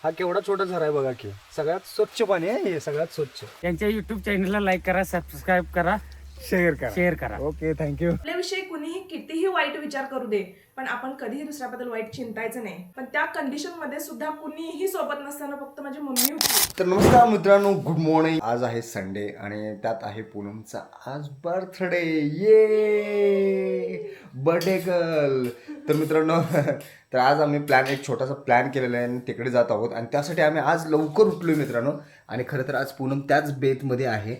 हा केवढा छोटा झरा आहे बघा की, सगळ्यात स्वच्छ पाणी आहे हे, सगळ्यात स्वच्छ. त्यांच्या युट्यूब चॅनलला लाईक करा, सबस्क्राईब करा, शेअर करा. Okay, thank you. आपल्याविषयी कुणीही कितीही वाईट विचार करू दे, पण आपण कधीही दुसऱ्याबद्दल वाईट चिंतायचं नाही. पण त्या कंडिशन मध्ये सुद्धा कुणीही सोबत नसताना फक्त माझी मम्मी होती. तर नमस्कार मित्रांनो, गुड मॉर्निंग. आज आहे संडे आणि त्यात आहे पूनमचा आज बर्थडे. ये बर्थडे गर्ल. तर मित्रांनो तर आज आम्ही एक छोटासा प्लॅन केलेला आहे आणि तिकडे जात आहोत आणि त्यासाठी आम्ही आज लवकर उठलोय मित्रांनो. आणि खरं तर आज पूनम त्याच बेतमध्ये आहे.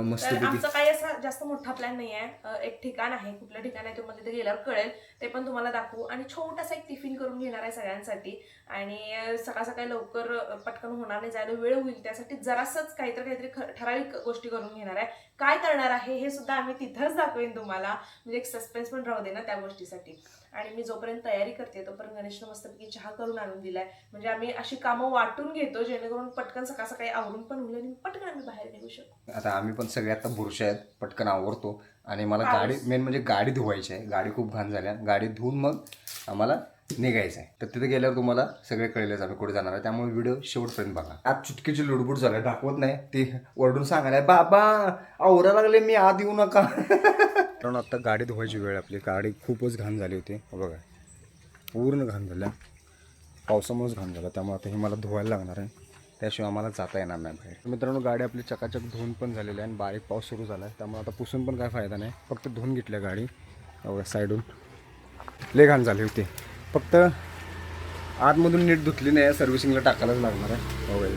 मस्त तर आमचा काही असा जास्त मोठा प्लॅन नाही आहे. एक ठिकाण आहे, कुठलं ठिकाण आहे तुम्हाला तिथे गेल्यावर कळेल, ते पण तुम्हाला दाखवू. आणि छोटासा एक टिफिन करून घेणार आहे सगळ्यांसाठी. आणि सकाळ सकाळी लवकर पटकन होणार नाही, जायला वेळ होईल, त्यासाठी जरासंच काहीतरी ठराविक गोष्टी करून घेणार आहे. काय करणार आहे हे सुद्धा आम्ही तिथंच दाखवेन तुम्हाला, म्हणजे एक सस्पेन्स पण राहू दे ना त्या गोष्टीसाठी. आणि मी जोपर्यंत तयारी करते तोपर्यंत गणेशनं मस्तपैकी चहा करून आणून दिलाय. म्हणजे आम्ही अशी कामं वाटून घेतो जेणेकरून पटकन सकाळ सकाळी आवरून पण होईल आणि पटकन आम्ही बाहेर निघू शकतो. आता आम्ही पण सगळे आता बुरशा आहेत, पटकन आवरतो. आणि मला गाडी मेन म्हणजे गाडी धुवायची आहे. गाडी खूप घाण झाल्या, गाडी धुवून मग आम्हाला निघायचं आहे. तर तिथे गेल्यावर तुम्हाला सगळे कळलेच आम्ही कुठे जाणार आहे, त्यामुळे व्हिडिओ शेवटपर्यंत बघा. आज चुटकीची लुडबुड झाली, दाखवत नाही ती, ओरडून सांगायला बाबा आवरा लागले मी, आत येऊ नका. कारण आता गाडी धुवायची वेळ आपली. गाडी खूपच घाण झाली होती बघा, पूर्ण घाण झाल्या, पावसामुळेच घाण झाला. त्यामुळे आता हे मला धुवायला लागणार आहे, त्याशिवाय आम्हाला जाता येणार नाही बाहेर. मित्रांनो गाडी आपली चकाचक धुवून पण झालेली आहे आणि बारीक पाऊस सुरू झाला आहे, त्यामुळे आता पुसून पण काय फायदा नाही. फक्त धुवून घेतल्या गाडी बघा साईडून, लय घाण झाली होती. फक्त आतमधून नीट धुतली नाही, सर्व्हिसिंगला टाकायलाच लागणार आहे बघा,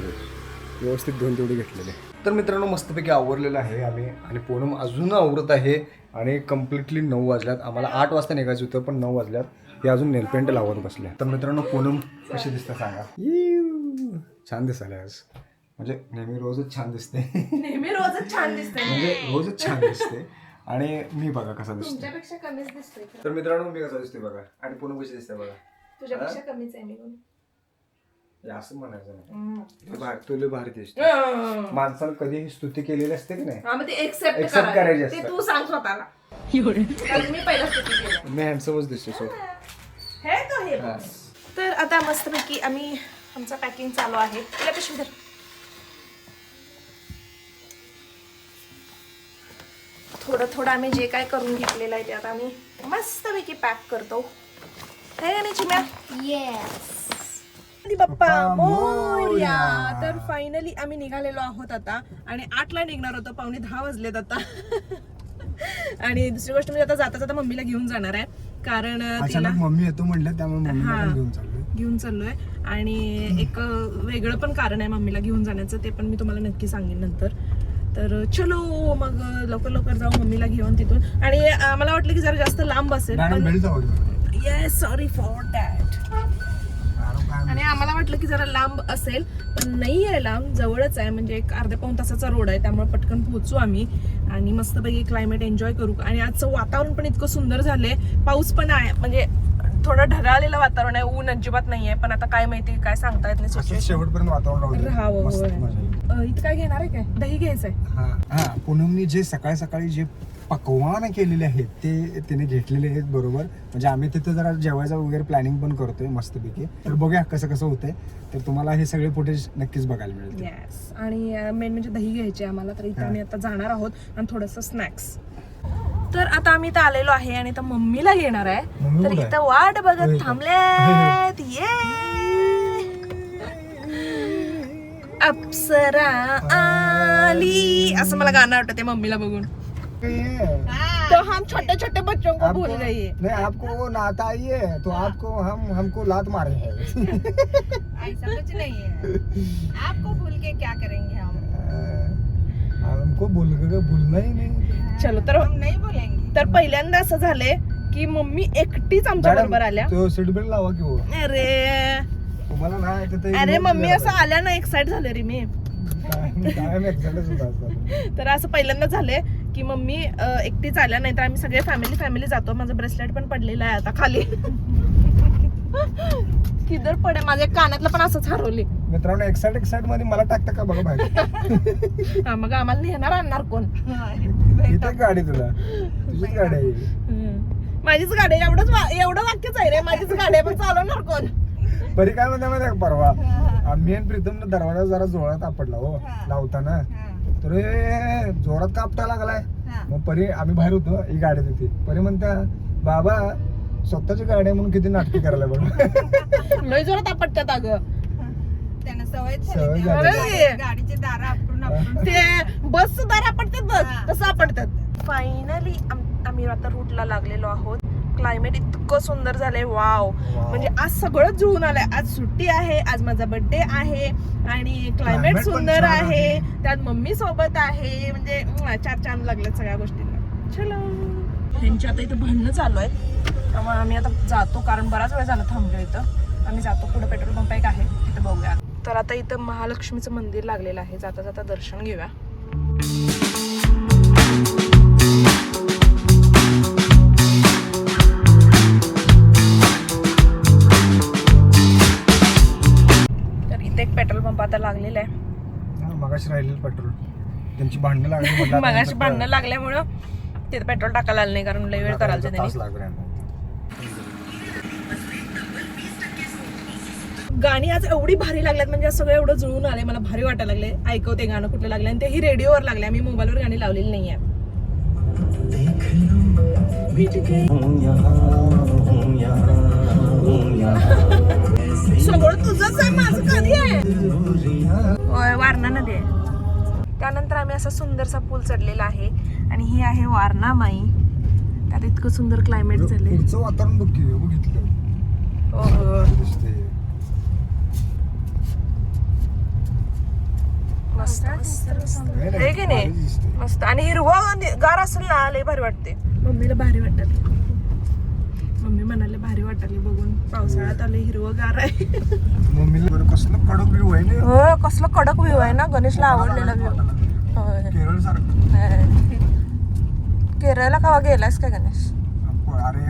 व्यवस्थित धुवून तेवढी घेतलेली. तर मित्रांनो मस्तपैकी आवरलेलं आहे आम्ही आणि पूनम अजून आवरत आहे. आणि कम्प्लिटली 9 वाजल्यात. आम्हाला 8 वाजता निघायचं होतं पण 9 वाजल्यात. हे अजून नेलपेंट लावत बसले. तर मित्रांनो पूनम कशी दिसते सांगा. छान दिसायला आज, म्हणजे नेहमी रोजच छान दिसते. नेहमी रोजच छान दिसते, म्हणजे रोजच छान दिसते. आणि मी बघा कसा दिसतो, तुमच्यापेक्षा कमीच दिसतोय. तर मित्रांनो मी कसा दिसते बघा, आणि पूनम कशी दिसते बघा. तुझ्यापेक्षा कमीच आहे मी. असं म्हणायचं नाही, तुला भारी दिसते. माणसानं कधी स्तुती केलेली असते की नाही, एक्सेप्ट करायची असते. तू सांग स्वतःला. मी पहिला स्तुती केली. मी हँडसमच दिसते. सो हे तो हे तर आता मस्तपैकी आम्ही आमचं पॅकिंग चालू आहे. तिला पिशवी धर. थोडं आम्ही जे काय करून घेतलेलं आहे ते आता आम्ही मस्तपैकी पॅक करतो. हे गणेश म्या. येस बाप्पा मोरया. तर फायनली आम्ही निघालेलो आहोत आता. आणि 8ला निघणार होतो, 9:45 वाजलेत आता. आणि दुसरी गोष्ट म्हणजे आता जाता मम्मीला घेऊन जाणार आहे, कारण तिला मम्मी येतो म्हणलं, त्यामुळे घेऊन चाललोय. आणि एक वेगळं पण कारण आहे मम्मीला घेऊन जाण्याचं, ते पण मी तुम्हाला नक्की सांगेन नंतर. तर चलो मग लवकर जाऊ मम्मीला घेऊन तिथून. आणि मला वाटलं की जरा जास्त लांब असेल, येस सॉरी फॉर दॅट. आणि आम्हाला वाटलं की जरा लांब असेल, पण नाही आहे लांब, जवळच आहे. म्हणजे एक अर्ध्या पाऊण तासाचा रोड आहे, त्यामुळे पटकन पोहोचू आम्ही आणि मस्तपैकी क्लायमेट एन्जॉय करू. आणि आजचं वातावरण पण इतकं सुंदर झालंय, पाऊस पण आहे, म्हणजे थोडं ढगाळलेलं वातावरण आहे, ऊन अजिबात नाहीये. पण आता काय माहिती, काय सांगता येत नाही. शेवटपर्यंत वातावरण राहावं. इथं काय घेणार आहे, काय दही घ्यायचंय. हा पूनमनी जे सकाळी जे पकवान केलेले आहेत ते तिने घेतलेले आहेत बरोबर. म्हणजे आम्ही तिथे जरा जेवायचं वगैरे प्लॅनिंग पण करतोय मस्तपैकी. तर बघूया कसं होतंय. तर तुम्हाला हे सगळे फुटेज नक्कीच बघायला मिळेल. येस. आणि मेन म्हणजे दही घ्यायची आम्हाला. तर इथे आम्ही आता जाणार आहोत आणि थोडंसं स्नॅक्स. तर आता आम्ही इथं आलेलो आहे आणि आता मम्मीला घेणार आहे. तर इथं वाट बघत थांबलेत. ये अप्सरा आली असं मला गाणं आठवते मम्मीला बघून. तो हम छोटे छोटे बच्चों को भूल गए. नहीं आपको वो नाता आई है तो आपको हमको लात मारे हैं. ऐसा कुछ नहीं है. आपको भूल के क्या करेंगे हम. हमको भूलना ही नहीं. चलो तर हम नहीं बोलेंगे. तर पहिल्यांदा असं झालंय की मम्मी एकटीच आमच्या बरोबर आल्या. तो सीट बेल्ट लावा की. अरे तुम्हाला नाही. अरे मम्मी असं आल्या ना एक्साइट झाले रे मी. तर असं पहिल्यांदा झालंय की मम्मी एकटीच आल्या, नाही तर आम्ही सगळे फॅमिली जातो. माझं ब्रेसलेट पण पडलेलं आहे आता खाली. किधर पडे, माझ्या कानातलं पण असंच हरवले. मित्रांनो एक्साइट मध्ये मला टाकता का बघा बाहेर. हा मग आम्हाला नेणार आणणार कोण. इथे गाडी तुझीच गाडी आहे. माझीच गाडी आहे, एवढं वाक्यच आहे रे, माझीच गाडी आहे, पण चालवणार कोण. बरी काय म्हणते माहिती परवा आम्ही आणि प्रीतम दरवाजा जरा जोरात आपडला हो लावताना, तर हे जोरात कापटा लागलाय. मग परी आम्ही बाहेर होतो, ही गाडी होती. परी म्हणता बाबा स्वतःची गाडी आहे म्हणून किती नाटकी करायला बघ. लय जोरात आपटतात अगं. त्यांना सवय सवय झाली. अरे, गाडीचे दार आपटून ते बस दार आपटतात बघ, तसं आपटतात. फायनली आम्ही आता रूटला लागलेलो आहोत. क्लायमेट इतकं सुंदर झालंय, वाव. म्हणजे आज सगळं जुळून आलंय. आज सुट्टी आहे, आज माझा बर्थडे आहे आणि क्लायमेट पण सुंदर छान आहे. आहे. त्यात मम्मी सोबत आहे, म्हणजे चार चांद लागल्यात सगळ्या गोष्टींना. चलो, त्यांची आता इथं भांडणं चालू आहेत, त्यामुळे आम्ही आता जातो, कारण बराच वेळ झाला थांबलो इथं. आम्ही जातो, पुढे पेट्रोल पंप एक आहे तिथे बघूया. तर आता इथं महालक्ष्मीचं मंदिर लागलेलं आहे, जाता जाता दर्शन घेऊया. तर इथे एक पेट्रोल पंप आता लागलेला आहे. मगाशी राहिलेलं पेट्रोल, त्यांची भांडणं लागली म्हटलं आता मगाशी नंतर भांडणं लागल्यामुळं तिथे पेट्रोल टाकायला आलं नाही, कारण लई वेळ करायला तास त्यांनी. लागला आहे. गाणी आज एवढी भारी लागल्यात, म्हणजे आज सगळं एवढं जुळून आलंय, मला भारी वाटायला लागले. ऐकवते गाणं कुठलं लागलं, आणि तेही रेडिओवर लागले. आम्ही मोबाईलवर गाणी लावलेली नाही आहे. सगळं तुझंच आहे, माझं कधी आहे. होय, वारणा नदी आहे. त्यानंतर आम्ही असा सुंदरसा पूल चढलेला आहे, आणि ही आहे वारणा माई. त्यात इतकं सुंदर क्लायमेट झालंय. पुढचं वातावरण बघ की, बघितलं हो, दिसते. मस्त मस्त आहे की नाही, भारी दिसते. मस्त. आणि हिरवं गार असेल ना, लय भारी वाटते. मम्मीला भारी वाटत. मम्मी म्हणाले भारी वाटायला बघून, पावसाळ्यात आले, हिरवं गार आहे. मम्मीला बरं कसलं कडक व्ह्यू आहे ना, हो, कसलं कडक व्ह्यू आहे ना, गणेशला आवडलेला व्ह्यू. केरळ सारखं. केरळला कवा गेलास का गणेश? अरे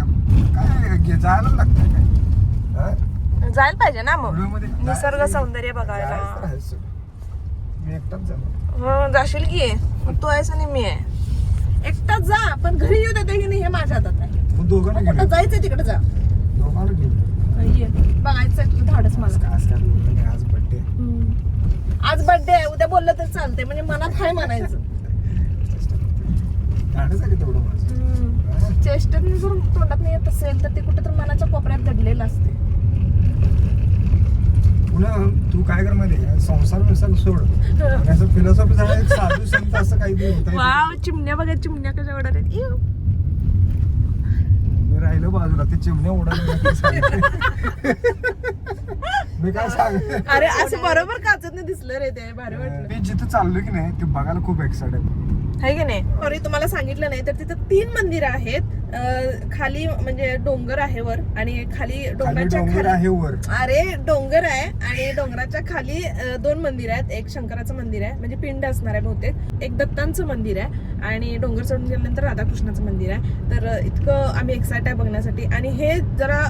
काय जायला लागतंय काय हा? जायला पाहिजे ना मग, व्हिडिओमध्ये निसर्ग जायचं- सौंदर्य बघायला. जायचं राहायचं. मी एकटाच जाणार. हो, जाशील की, मग तू आहेस आणि मी आहे. एकटाच जा, पण घरी येऊ देते की नाही हे माझ्या हातात आहे. मग दोघांना कुठं घेऊन जायचंय तिकडे जा. दोघांना घेऊन ये, बघायचं तू धाडस मला. आज काय बोललं नाही, आज बड्डे. आज बर्थडे आहे, उद्या बोललं तर चालते, म्हणजे मनात हाय म्हणायचं. धाडस आहे की तेवढं माझं. चेष्टेत जर तोंडात नाही येत असेल तर ते कुठे तर मनाच्या कोपऱ्यात दडलेलं असते. पुन्हा तू काय कर माहिती आहे, संसार विसार सोड आणि असं फिलॉसॉफी झाला, एक साधू संत असं काहीतरी होत वाव, चिमण्या बघा, चिमण्या कशा उडत आहेत. इव. मी राहिलो बाजूला, ते चिमण्या उडाले. मी काय सांग, अरे असं बरोबर काचत दिसलं रे, ते भारी वाटलं. मी जिथं चाललोय की नाही ते बघायला खूप एक्साइट आहे. आहे की नाही. सॉरी, तुम्हाला सांगितलं नाही तर तिथं 3 मंदिर आहेत. खाली म्हणजे डोंगर आहे वर, आणि खाली खाली डोंगराच्या डोंगर आहे वर. अरे डोंगर आहे, आणि डोंगराच्या खाली 2 मंदिर आहेत. एक शंकराचं मंदिर आहे, म्हणजे पिंड असणार आहे बहुतेक. एक दत्तांचं मंदिर आहे, आणि डोंगर चढून गेल्यानंतर राधाकृष्णाचं मंदिर आहे. तर इतकं आम्ही एक्साइट आहे बघण्यासाठी. आणि हे जरा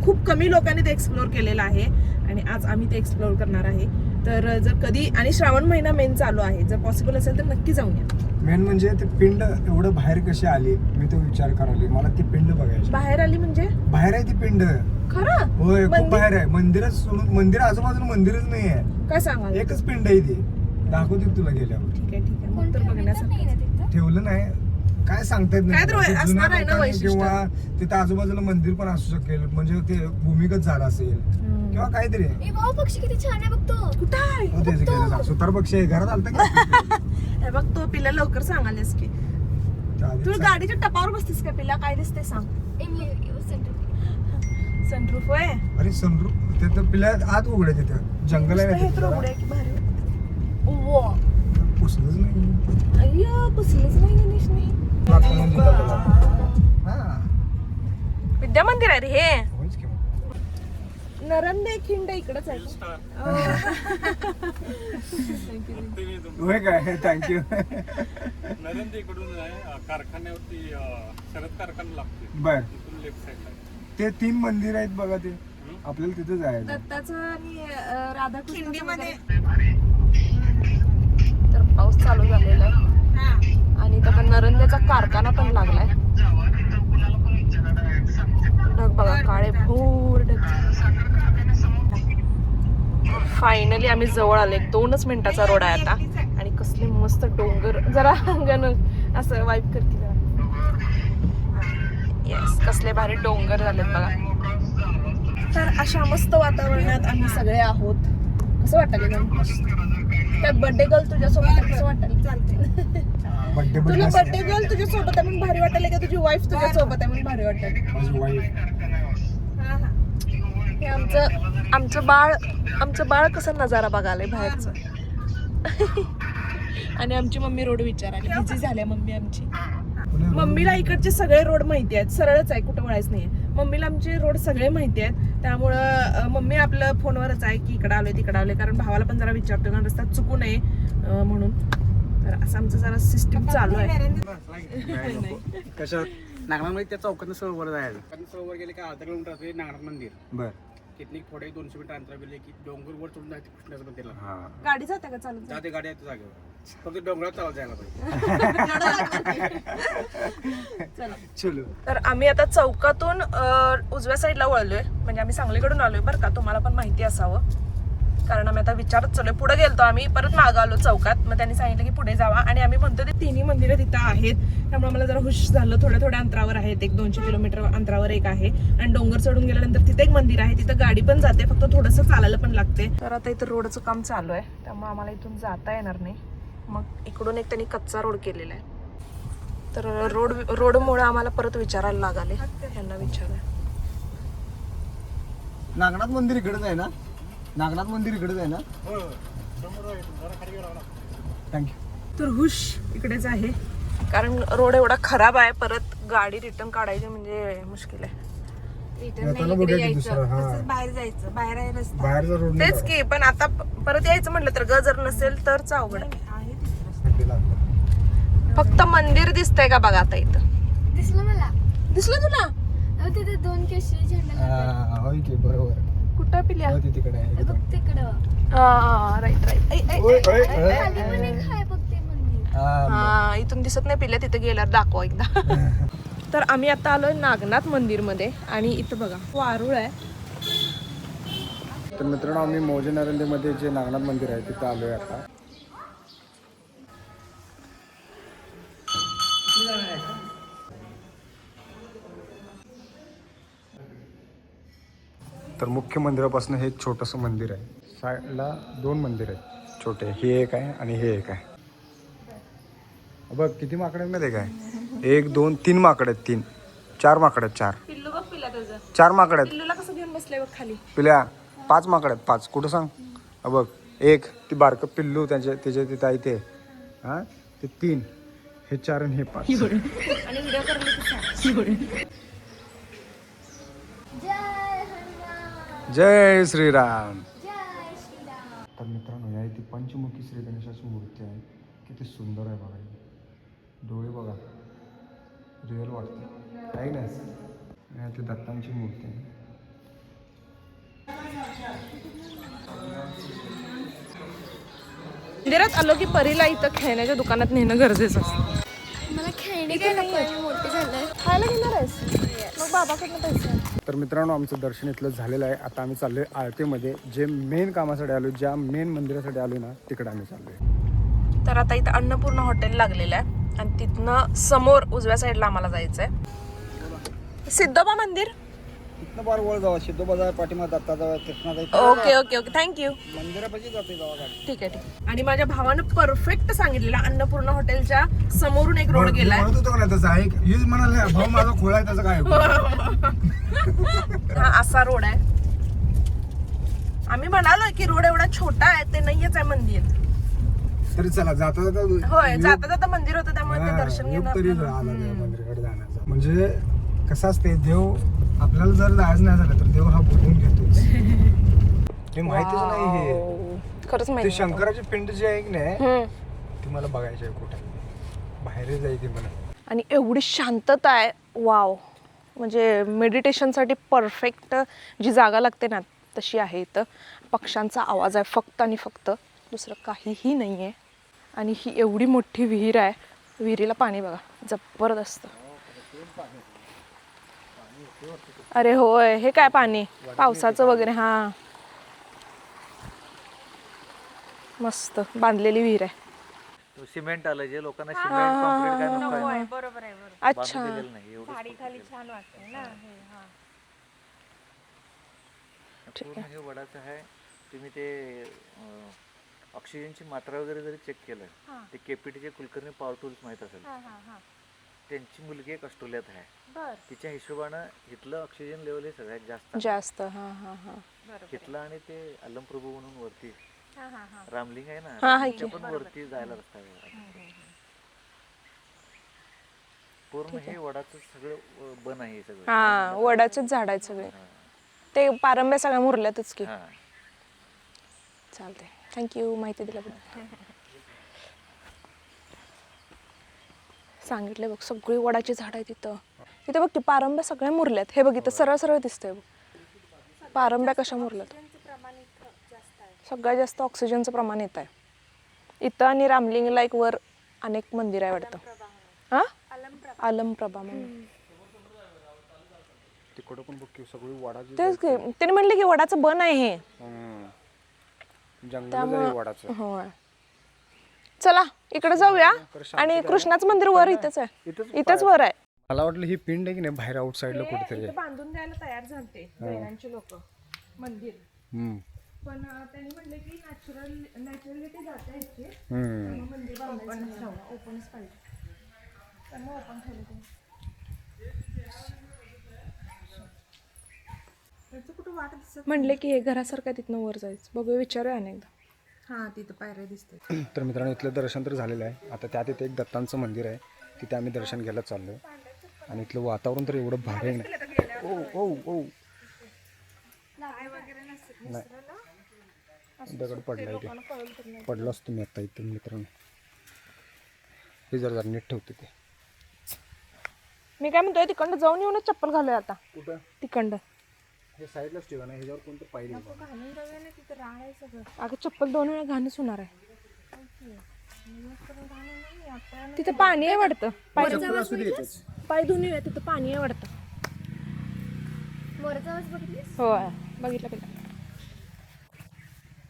खूप कमी लोकांनी ते एक्सप्लोअर केलेलं आहे, आणि आज आम्ही ते एक्सप्लोअर करणार आहे. तर जर कधी, आणि श्रावण महिना मेन चालू आहे, जर पॉसिबल असेल तर नक्की जाऊन या. मेन म्हणजे ते पिंड एवढं बाहेर कशी आली, मी तो विचार करायला. मला ती पिंड बघायची. बाहेर आली म्हणजे बाहेर आहे ती पिंड. खरं? होय, खूप मंदिर? बाहेर आहे. मंदिरात सोडून, मंदिर आजूबाजूला मंदिरच नाही आहे, काय सांगाल? एकच पिंड आहे ती. दाखवते तुला गेल्यावर. ठीक आहे, ठीक आहे, मग तर बघण्यासाठी. ठेवलं नाही, काय सांगता येत काय तर ते असणार जुन्या आहे ना लोकांनी वैशिष्ट्य. किंवा तिथं आजूबाजूला मंदिर पण असू शकेल, म्हणजे ते भूमिगत झालं असेल किंवा काहीतरी. ए भाऊ, पक्षी किती छान आहे बघतो. कुठं आहे? हो, त्याचं गेलं जा. सुतार पक्षी आहे, घरात आलता का? हे बघ, तो पिल्ला लवकर सांगालेस की. त्या आधीच तू सांग. गाडीच्या टपावर बसतीस का पिल्ला? काय दिसते सांग. सनरूफ आहे. अरे सनरूफ ते तर पिल्या आत उघडे तिथं जंगल आहे ना हे तर तिथं. उघडं आहे की भारी वाटतं. उव्वा. पुसलंच नाही. अय्या, पुसलीच नाही गणेशने. हा, विद्या मंदिर आहे रे हे. होयच की मग. नरंदे खिंड इकडच आहे. होय काय, थँक्यू. नरेंद्रकडून कारखान्यावरती शरद कारखाना लागते, बर, तिथून लेफ्ट साईडला. ते 3 मंदिर आहेत बघा, ते आपल्याला तिथं जायचं. दत्ताचं आणि राधाकृष्ण खिंडीमध्ये तर पाऊस चालू झालेला आहे, आणि त्याचा नरंद्याचा कारखाना पण लागलाय. ढग बघा, काळे भोर ढग. फायनली आम्ही जवळ आले 2च मिनिटाचा रोड आहे आता आणि कसले मस्त डोंगर जरा अंगण असं वाईप करते जरा येस कसले भारी डोंगर झालेत बघा. तर अशा मस्त वातावरणात आम्ही सगळे आहोत. कसं वाटतं काय बर्थडे गर्ल तुझ्यासोबत कसं वाटतं? चालते तुला बर्थडे गर्ल तुझ्या सोबत आहे म्हणून भारी वाटलं का तुझी वाईफ तुझ्या सोबत आहे म्हणून भारी वाटतं? हे आमचं बाळ कसं नजारा बघायला बाहेरचं. आणि आमची मम्मी रोड विचारायला बिझी झाल्या मम्मी आमची. मम्मीला इकडचे सगळे रोड माहिती आहेत, सरळच आहे कुठं वळायचं नाहीये. मम्मीला आमचे रोड सगळे माहिती आहेत त्यामुळं मम्मी आपलं फोनवरच आहे की इकडं आलोय तिकडं आलोय, कारण भावाला पण जरा विचारतो ना रस्ता चुकू नये म्हणून. तर असं आमचं जरा सिस्टीम चालू आहे. कशात नागनाथ त्या चौकात सरोवर जायचं. सरोवर गेले का अर्धा किलोमीटर असते नागनाथ मंदिर. बर तिथून थोडे 200 मीटर अंतरा गेले की डोंगर वर चढून जाते कृष्णाचं मंदिरला. गाडी जाते का चालत? जाते गाडी आहे जागेवर, फक्त डोंगरात चालत जायला पाहिजे. चलो. तर आम्ही आता चौकातून उजव्या साईडला वळलोय, म्हणजे आम्ही सांगलीकडून आलोय बरं का, तुम्हाला पण माहिती असावं. कारण आम्ही आता विचारत चाललोय. पुढे गेलतो आम्ही, परत मागं आलो चौकात. मग त्यांनी सांगितलं की पुढे जावा आणि आम्ही म्हणतो ते तिन्ही मंदिरं तिथं आहेत. त्यामुळे मला जरा हुश झालं. थोड्या अंतरावर आहेत, 100-200 किलोमीटर अंतरावर एक आहे आणि डोंगर चढून गेल्यानंतर तिथे एक मंदिर आहे. तिथं गाडी पण जाते, फक्त थोडंसं चालायला पण लागते. तर आता इथं रोडचं काम चालू आहे त्यामुळे आम्हाला इथून जाता येणार नाही. मग इकडून एक त्यांनी कच्चा रोड केलेला आहे. तर रोडमुळे आम्हाला परत विचारायला लागले, यांना विचारा. नागनाथ मंदिर इकडेच आहे ना? नागनाथ मंदिर इकडेच आहे ना? थँक्यू. तर हुश इकडेच आहे, कारण रोड एवढा खराब आहे. परत गाडी रिटर्न काढायची म्हणजे मुश्किल आहे. बाहेर जायचं, बाहेर आहे रस्ता. बाहेरचा रोड तेच की, पण आता परत यायचं म्हटलं तर जर नसेल तरच अवघड आहे. फक्त मंदिर दिसतंय का बघा आता इथं? दिसलं मला. दिसलं तुला? अहो, तिथे 2 केशरी झेंडा होय की बरोबर. कुठं पिल्या? हो, ती तिकडे आहे. बघ तिकडं. राईट. खाली पण एक आहे बघ ते मंदिर. हा, इथून दिसत नाही पिल्या, तिथे गेल्यावर दाखवा एकदा. तर आम्ही आता आलोय नागनाथ मंदिर मध्ये आणि इथं बघा वारुळ आहे. तर मित्रांनो, आम्ही मौजे नरेंद्रमध्ये जे नागनाथ मंदिर आहे तिथं आलोय आता. तर मुख्य मंदिरापासून हे एक छोटंसं मंदिर आहे. साईडला 2 मंदिर आहेत छोटे, हे एक आहे आणि हे एक आहे. बघ किती माकडे आहेत माहिती काय? 1 2 3 माकडे आहेत. 4 माकडे आहेत. 4 पिल्लू बघ पिल्या तुझं. 4 माकडे आहेत. पिल्लूला कसं घेऊन बसलंय बघ खाली. पिल्या 5 माकडे आहेत. 5 कुठं सांग? बघ 1 ती बारकं पिल्लू त्याच्या तिथे आहे ते. हां ते 3, हे 4 आणि हे 5. आणि व्हिडिओ करले जय श्रीराम. जय श्रीराम. तर मित्रांनो, या इथे पंचमुखी श्री गणेशाची मूर्ती आहे. किती सुंदर आहे बघा. डोळे बघा, रिअल वाटते आहे ना. इथे दत्तांची मूर्ती आहे. मंदिरात आलो की परीला इथं खेळण्याच्या दुकानात नेणं गरजेचं असतं. मला खेळणी काय नको, मोठे झालंय. खायला घेणार आहेस? मग बाबाकडनं पैसे. तर मित्रांनो, आमचं दर्शन इथलं झालेलं आहे. आता आम्ही चाललो आहे आरतीमध्ये. जे मेन कामासाठी आलो, ज्या मेन मंदिरासाठी आलो ना, तिकडे आम्ही चाललो आहे. तर आता इथं अन्नपूर्णा हॉटेल लागलेलं आहे आणि तिथनं समोर उजव्या साईडला आम्हाला जायचं आहे. सिद्धोबा मंदिर. इथनं बार वळ जावा, सिद्धो बाजार पाठीमा दत्ता जावा, तिथनं ओके ओके ओके, थँक्यू. मंदिरापाशी जाते जावा गाडी. ठीक आहे. आणि माझ्या भावानं परफेक्ट सांगितलेलं, अन्नपूर्णा हॉटेलच्या समोरून एक रोड गेलाय. म्हणत होतो का नाही तसं आहे? हेच म्हणाले भाऊ माझा खोळा आहे, त्याचं काय? हा असा रोड आहे. आम्ही म्हणालोय की रोड एवढा छोटा आहे, ते नाहीच आहे मंदिर. तरी चला जाता जाता होय, जाता जाता मंदिर होतं त्यामुळे ते दर्शन घेणार. मंदिराकडे जाण्याचा म्हणजे कसं असते, देव आपल्याला जर जायचं नाही झालं तर देव हा बोलवून घेतो. हे माहितीच नाही. हे खरंच ते माहिती. शंकराची पिंड जी आहे की नाही, ती मला बघायची आहे. कुठे बाहेर जायची मला. आणि एवढी शांतता आहे, वाव. म्हणजे मेडिटेशनसाठी परफेक्ट जी जागा लागते ना तशी आहे इथं. पक्ष्यांचा आवाज आहे फक्त आणि फक्त, दुसरं काहीही नाही आहे. आणि ही एवढी मोठी विहीर आहे. विहिरीला पाणी बघा जबरदस्त. अरे होय, हे काय पाणी पावसाचं वगैरे. हा मस्त बांधलेली विहीर आहे. सिमेंट आलं जे लोकांना सिमेंट कॉन्क्रीट काय नको आहे ना, बरोबर आहे बरोबर. अच्छा बांधून दिलेलं नाही एवढं झाडी खाली छान वाटते ना हे. हा. पूर्ण हे वडाचं आहे. तुम्ही ते ऑक्सिजनची मात्रा वगैरे जरी चेक केलं ते केपीटीचे कुलकर्णी पॉवर टूल्स माहीत असेल, हा हा हा. त्यांची मुलगी एक ऑस्ट्रेलियात आहे. बर. तिच्या हिशोबानं इथलं ऑक्सिजन लेवल हे सगळ्यात जास्त जास्त. हा हा हा इथलं. आणि ते अलम प्रभू म्हणून वरती हा हा हा. रामलिंग आहे हा, ना, आहे तिच्या की. पण वरती जायला रस्ता आहे. पूर्ण हे वडाचं सगळं बन आहे सगळं. हा वडाचेच झाड आहेत सगळे. ते पारंब्या सगळ्या मुरल्यातच की. हा चालते. थँक्यू माहिती दिल्याबद्दल. सांगितले बघ सगळी वडाची झाड आहे तिथं. तिथे बघ की पारंब्या सगळ्या मुरल्यात. हे बघ इथं सरळ सरळ दिसतंय बघ पारंब्या कशा मुरल्यात. सगळ्यात जास्त ऑक्सिजनचं प्रमाण येत आहे इथं. आणि रामलिंगला एक वर अनेक मंदिर आहे वाटतं. हा अलमप्रभा म्हणून. तिकडं पण बघ की सगळी वडाची तेच की त्याने म्हणले की वडाचं बन आहे हे. जंगल त्यामुळं वडाचं. हो. चला इकडे जाऊया. आणि कृष्णाचं मंदिर वर इथंच आहे. इथंच वर आहे. मला वाटलं ही पिंड आहे की नाही बाहेर आउट साईडला कुठेतरी आहे. बांधून द्यायला तयार झालते जैनांचे लोक मंदिर. पण त्यांनी म्हणले की नॅचरलिटी जाते याची. मंदिर बांधायचं ओपनच पाहिजे. त्यामुळे ओपन ठेवलं ते. म्हणले की हे घरासारखं तिथनं वर जायचं. बघूया विचारूया अनेकदा. हा तिथं पायऱ्या दिसते. तर मित्रांनो इथलं दर्शन तर झालेलं आहे. आता त्यात इथे एक दत्तांचं मंदिर आहे. तिथे आम्ही दर्शन घ्यायला चाललो आहे. आणि इथलं वातावरण तर एवढं भारी आहे ना. ओ ओ ओ नाही दगड पडला इथे. पडलाच तुम्ही आता इथे मित्रांनो. हे जरा नीट ठेवते ते. मी काय म्हणतोय तिकडं जाऊन येऊनच चप्पल घालूया आता. कुठं तिकडं हे साईडलाच ठेवा ना. ह्याच्यावर कोणतं पाहिजे अगं चप्पल 2 वेळा घाणच होणार आहे. तिथं पाणी आहे वाटतं. पाय धुवून येऊया. तिथं पाणी आहे वाटतं. हो बघितलं पहिला.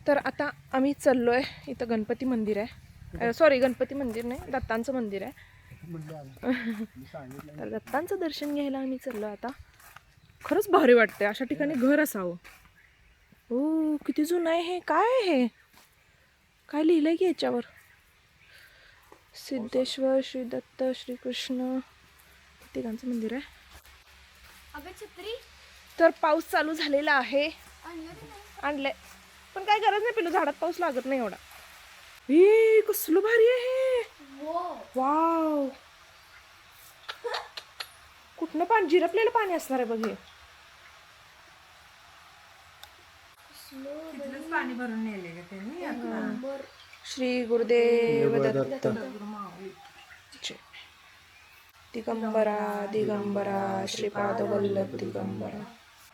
तर आता आम्ही चाललोय. इथं गणपती मंदिर आहे. सॉरी गणपती मंदिर नाही दत्तांचं मंदिर आहे. तर दत्तांचं दर्शन घ्यायला आम्ही चाललो आता. खरंच भारी वाटतंय. अशा ठिकाणी घर असावं. ओ किती जुनं आहे हे. काय आहे हे. काय लिहिलंय की याच्यावर. सिद्धेश्वर श्री दत्त श्रीकृष्ण तिघांचं मंदिर आहे. अगं छत्री तर पाऊस चालू झालेला आहे. आणलंय पण काय गरज नाही. पिलू झाडात पाऊस लागत नाही एवढा. ए कसलं भारी आहे. वाव कुठनं पाणी जिरपलेलं पाणी असणार आहे बघ हे. पाणी भरून नेले त्यांनी. श्री गुरुदेव दत्त दिगंबरा दिगंबरा श्रीपाद वल्लभ दिगंबरा.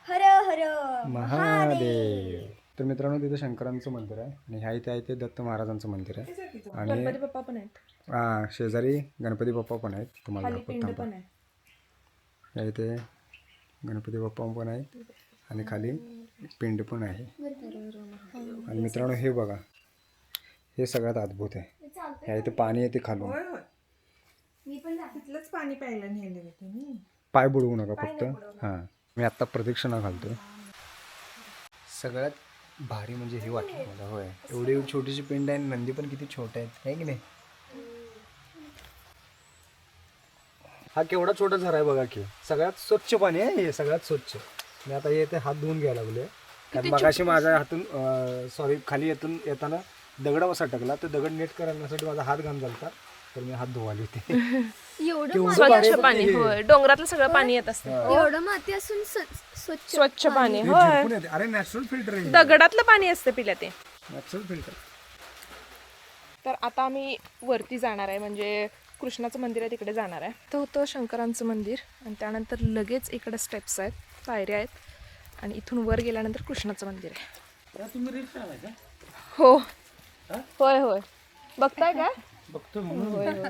हर हर महादेव. तर मित्रांनो तिथे शंकरांचं मंदिर आहे. आणि ह्या इथे आहे ते दत्त महाराजांचं मंदिर आहे. आणि गणपती बाप्पा पण आहेत. हा शेजारी गणपती बाप्पा पण आहेत. तुम्हाला खाली पिंड दाखवतो. पण आहे. या इथे गणपती बाप्पा पण आहेत. आणि खाली पिंड पण आहे. आणि मित्रांनो हे बघा हे सगळ्यात अद्भुत आहे. ह्या इथे पाणी येते खालून. मी पण तिथलंच पाणी प्यायला नेले त्यांनी. पाय बुडवू नका फक्त. हां मी आत्ता प्रदक्षिणा घालतो. सगळ्यात भारी म्हणजे हे वाटलं मला. होय एवढी छोटीशी पिंड आहे. नंदी पण किती छोटे आहेत आहे की नाही. हा केवढा छोटा झरा आहे बघा की. सगळ्यात स्वच्छ पाणी आहे हे. सगळ्यात स्वच्छ. मी आता येते हात धुवून घ्यायला लागले. कारण मगाशी माझ्या हातून सॉरी खाली येताना दगड असा टाकला. तर दगड नीट करण्यासाठी माझा हात घाम झाला. तर मी हात धुवाले होते. स्वच्छ पाणी होय. डोंगरातलं सगळं पाणी येत असतं. एवढं माती असून स्वच्छ पाणी होय. अरे नॅचरल फिल्टर आहे. दगडातलं पाणी असतं पिल्या ते. Natural filter. तर आता आम्ही वरती जाणार आहे. म्हणजे कृष्णाचं मंदिर आहे तिकडे जाणार आहे. तर होतं शंकरांचं मंदिर. आणि त्यानंतर लगेच इकडे स्टेप्स आहेत पायऱ्या आहेत. आणि इथून वर गेल्यानंतर कृष्णाचं मंदिर आहे. तुम्ही रील्स टाकायचा? हो होय होय बघताय काय. बघतो होय होय.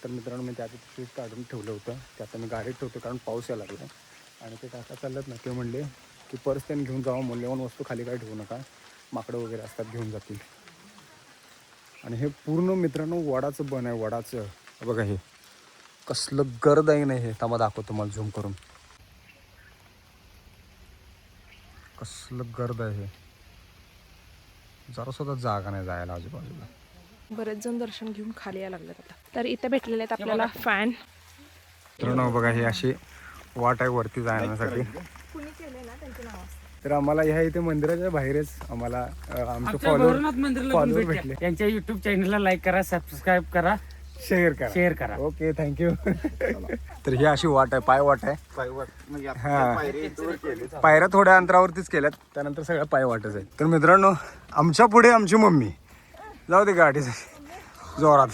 तर मित्रांनो मी त्यात फ्रीज काढून ठेवलं होतं. ते आता मी गाडीत ठेवतो कारण पाऊस यायला लागला. आणि ते टाका चालत ना. ते म्हणले की पर्स त्यांनी घेऊन जावं. मौल्यवान वस्तू खाली काय ठेवू नका. माकडं वगैरे असतात घेऊन जातील. आणि हे पूर्ण मित्रांनो वडाचं बन आहे, वडाचं. बघा हे कसलं गर्द आहे नाही हे. थांबा दाखवतो तुम्हाला झूम करून. कसलं गर्द आहे हे. जरा सुद्धा जागा नाही जायला आजूबाजूला. बरेच जण दर्शन घेऊन खाली यायला लागलेत आता. तर इथे भेटलेले आहेत आपल्याला फॅन. मित्रांनो बघा हे अशी वाट आहे वरती जाण्यासाठी. तर आम्हाला ह्या इथे मंदिराच्या बाहेरच आम्हाला आमचे फॉलोअर भेटले. त्यांच्या युट्यूब चॅनलला लाईक करा, सबस्क्राईब करा, शेअर करा. शेअर करा. Okay thank you. तर ही अशी वाट आहे, पाय वाट आहे. हा पायऱ्या थोड्या अंतरावरतीच केल्यात, त्यानंतर सगळ्या पाय वाटच आहे. तर मित्रांनो आमच्या पुढे आमची मम्मी. जाऊ दे गाडीचं जोरात.